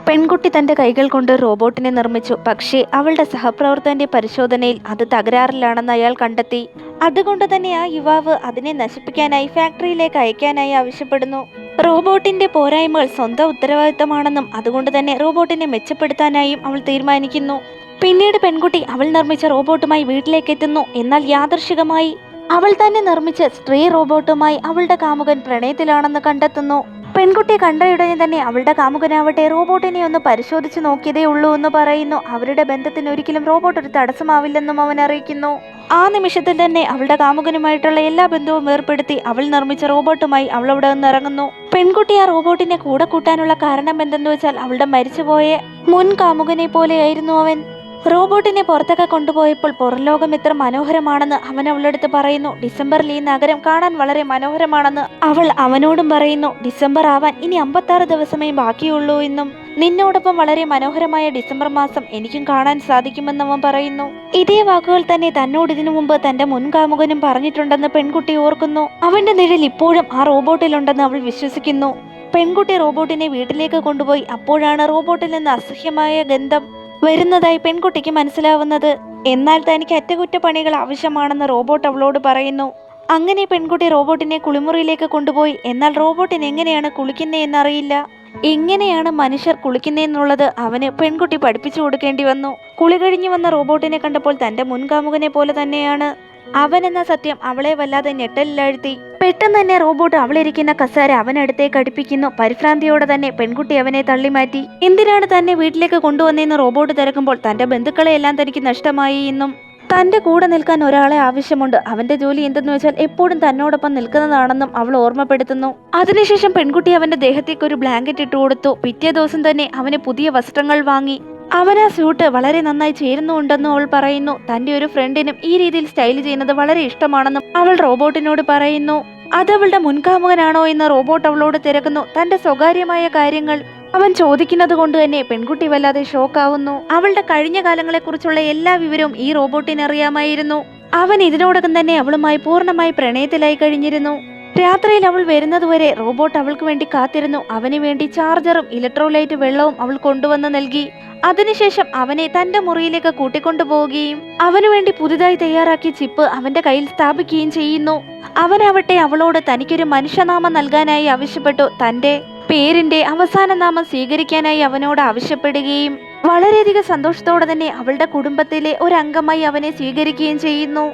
പെൺകുട്ടി തന്റെ കൈകൾ കൊണ്ട് റോബോട്ടിനെ നിർമ്മിച്ചു. പക്ഷേ അവളുടെ സഹപ്രവർത്തകന്റെ പരിശോധനയിൽ അത് തകരാറിലാണെന്ന് അയാൾ കണ്ടെത്തി. അതുകൊണ്ട് തന്നെ ആ യുവാവ് അതിനെ നശിപ്പിക്കാനായി ഫാക്ടറിയിലേക്ക് അയക്കാനായി ആവശ്യപ്പെടുന്നു. റോബോട്ടിന്റെ പോരായ്മകൾ സ്വന്തം ഉത്തരവാദിത്തമാണെന്നും അതുകൊണ്ട് തന്നെ റോബോട്ടിനെ മെച്ചപ്പെടുത്താനായും അവൾ തീരുമാനിക്കുന്നു. പിന്നീട് പെൺകുട്ടി അവൾ നിർമ്മിച്ച റോബോട്ടുമായി വീട്ടിലേക്ക് എത്തുന്നു. എന്നാൽ യാദൃശികമായി അവൾ തന്നെ നിർമ്മിച്ച സ്ത്രീ റോബോട്ടുമായി അവളുടെ കാമുകൻ പ്രണയത്തിലാണെന്ന് കണ്ടെത്തുന്നു. പെൺകുട്ടി കണ്ടയുടനെ തന്നെ അവളുടെ കാമുകനാവട്ടെ റോബോട്ടിനെ ഒന്ന് പരിശോധിച്ചു നോക്കിയതേ ഉള്ളൂ എന്ന് പറയുന്നു. അവരുടെ ബന്ധത്തിന് ഒരിക്കലും റോബോട്ട് ഒരു തടസ്സമാവില്ലെന്നും അവൻ അറിയിക്കുന്നു. ആ നിമിഷത്തിൽ തന്നെ അവളുടെ കാമുകനുമായിട്ടുള്ള എല്ലാ ബന്ധവും ഏർപ്പെടുത്തി അവൾ നിർമ്മിച്ച റോബോട്ടുമായി അവൾ അവിടെ നിന്ന് ഇറങ്ങുന്നു. പെൺകുട്ടി ആ റോബോട്ടിനെ കൂടെ കൂട്ടാനുള്ള കാരണം എന്തെന്ന് വെച്ചാൽ അവളുടെ മരിച്ചുപോയ മുൻ കാമുകനെ പോലെയായിരുന്നു അവൻ. റോബോട്ടിനെ പുറത്തൊക്കെ കൊണ്ടുപോയപ്പോൾ പുറംലോകം എത്ര മനോഹരമാണെന്ന് അവൻ അവളടുത്ത് പറയുന്നു. ഡിസംബറിൽ ഈ നഗരം കാണാൻ വളരെ മനോഹരമാണെന്ന് അവൾ അവനോടും പറയുന്നു. ഡിസംബർ ആവാൻ ഇനി 56 ദിവസമേ ബാക്കിയുള്ളൂ എന്നും നിന്നോടൊപ്പം വളരെ മനോഹരമായ ഡിസംബർ മാസം എനിക്കും കാണാൻ സാധിക്കുമെന്ന് അവൻ പറയുന്നു. ഇതേ വാക്കുകൾ തന്നെ തന്നോട് ഇതിനു മുമ്പ് തന്റെ മുൻകാമുകനും പറഞ്ഞിട്ടുണ്ടെന്ന് പെൺകുട്ടി ഓർക്കുന്നു. അവന്റെ നിഴൽ ഇപ്പോഴും ആ റോബോട്ടിലുണ്ടെന്ന് അവൾ വിശ്വസിക്കുന്നു. പെൺകുട്ടി റോബോട്ടിനെ വീട്ടിലേക്ക് കൊണ്ടുപോയി. അപ്പോഴാണ് റോബോട്ടിൽ നിന്ന് അസഹ്യമായ ഗന്ധം വരുന്നതായി പെൺകുട്ടിക്ക് മനസ്സിലാവുന്നത്. എന്നാൽ തനിക്ക് അറ്റകുറ്റപ്പണികൾ ആവശ്യമാണെന്ന് റോബോട്ട് അവളോട് പറയുന്നു. അങ്ങനെ പെൺകുട്ടി റോബോട്ടിനെ കുളിമുറിയിലേക്ക് കൊണ്ടുപോയി. എന്നാൽ റോബോട്ടിന് എങ്ങനെയാണ് കുളിക്കുന്നതെന്നറിയില്ല. എങ്ങനെയാണ് മനുഷ്യർ കുളിക്കുന്നതെന്നുള്ളത് അവന് പെൺകുട്ടി പഠിപ്പിച്ചു കൊടുക്കേണ്ടി വന്നു. കുളി കഴിഞ്ഞു വന്ന റോബോട്ടിനെ കണ്ടപ്പോൾ തന്റെ മുൻകാമുകനെ പോലെ തന്നെയാണ് അവൻ എന്ന സത്യം അവളെ വല്ലാതെ ഞെട്ടലിലാഴ്ത്തി. പെട്ടെന്ന് തന്നെ റോബോട്ട് അവളിരിക്കുന്ന കസേര അവനടുത്തേക്ക് അടുപ്പിക്കുന്നു. പരിഭ്രാന്തിയോടെ തന്നെ പെൺകുട്ടി അവനെ തള്ളിമാറ്റി. എന്തിനാണ് തന്നെ വീട്ടിലേക്ക് കൊണ്ടുവന്നതെന്ന് റോബോട്ട് തിരക്കുമ്പോൾ തന്റെ ബന്ധുക്കളെയെല്ലാം തനിക്ക് നഷ്ടമായി എന്നും തന്റെ കൂടെ നിൽക്കാൻ ഒരാളെ ആവശ്യമുണ്ട്. അവന്റെ ജോലി എന്തെന്ന് വെച്ചാൽ എപ്പോഴും തന്നോടൊപ്പം നിൽക്കുന്നതാണെന്നും അവൾ ഓർമ്മപ്പെടുത്തുന്നു. അതിനുശേഷം പെൺകുട്ടി അവന്റെ ദേഹത്തേക്ക് ഒരു ബ്ലാങ്കറ്റ് ഇട്ടു കൊടുത്തു. പിറ്റേ ദിവസം തന്നെ അവന് പുതിയ വസ്ത്രങ്ങൾ വാങ്ങി. അവൻ ആ സ്യൂട്ട് വളരെ നന്നായി ചേരുന്നുണ്ടെന്നും അവൾ പറയുന്നു. തന്റെ ഒരു ഫ്രണ്ടിനും ഈ രീതിയിൽ സ്റ്റൈൽ ചെയ്യുന്നത് വളരെ ഇഷ്ടമാണെന്നും അവൾ റോബോട്ടിനോട് പറയുന്നു. അതവളുടെ മുൻകാമുകനാണോ എന്ന് റോബോട്ട് അവളോട് തിരക്കുന്നു. തന്റെ സ്വകാര്യമായ കാര്യങ്ങൾ അവൻ ചോദിക്കുന്നത് കൊണ്ട് തന്നെ പെൺകുട്ടി വല്ലാതെ ഷോക്കാവുന്നു. അവളുടെ കഴിഞ്ഞ കാലങ്ങളെക്കുറിച്ചുള്ള എല്ലാ വിവരവും ഈ റോബോട്ടിന് അറിയാമായിരുന്നു. അവൻ ഇതിനോടകം തന്നെ അവളുമായി പൂർണ്ണമായി പ്രണയത്തിലായി കഴിഞ്ഞിരുന്നു. രാത്രിയിൽ അവൾ വരുന്നതുവരെ റോബോട്ട് അവൾക്ക് വേണ്ടി കാത്തിരുന്നു. അവന് വേണ്ടി ചാർജറും ഇലക്ട്രോലൈറ്റ് വെള്ളവും അവൾ കൊണ്ടുവന്ന് നൽകി. അതിനുശേഷം അവനെ തന്റെ മുറിയിലേക്ക് കൂട്ടിക്കൊണ്ടുപോവുകയും അവനു വേണ്ടി പുതുതായി തയ്യാറാക്കിയ ചിപ്പ് അവന്റെ കയ്യിൽ സ്ഥാപിക്കുകയും ചെയ്യുന്നു. അവനാവട്ടെ അവളോട് തനിക്കൊരു മനുഷ്യനാമം നൽകാനായി ആവശ്യപ്പെട്ടു. തന്റെ പേരിന്റെ അവസാന നാമം സ്വീകരിക്കാനായി അവനോട് ആവശ്യപ്പെടുകയും വളരെയധികം സന്തോഷത്തോടെ തന്നെ അവളുടെ കുടുംബത്തിലെ ഒരു അംഗമായി അവനെ സ്വീകരിക്കുകയും ചെയ്യുന്നു.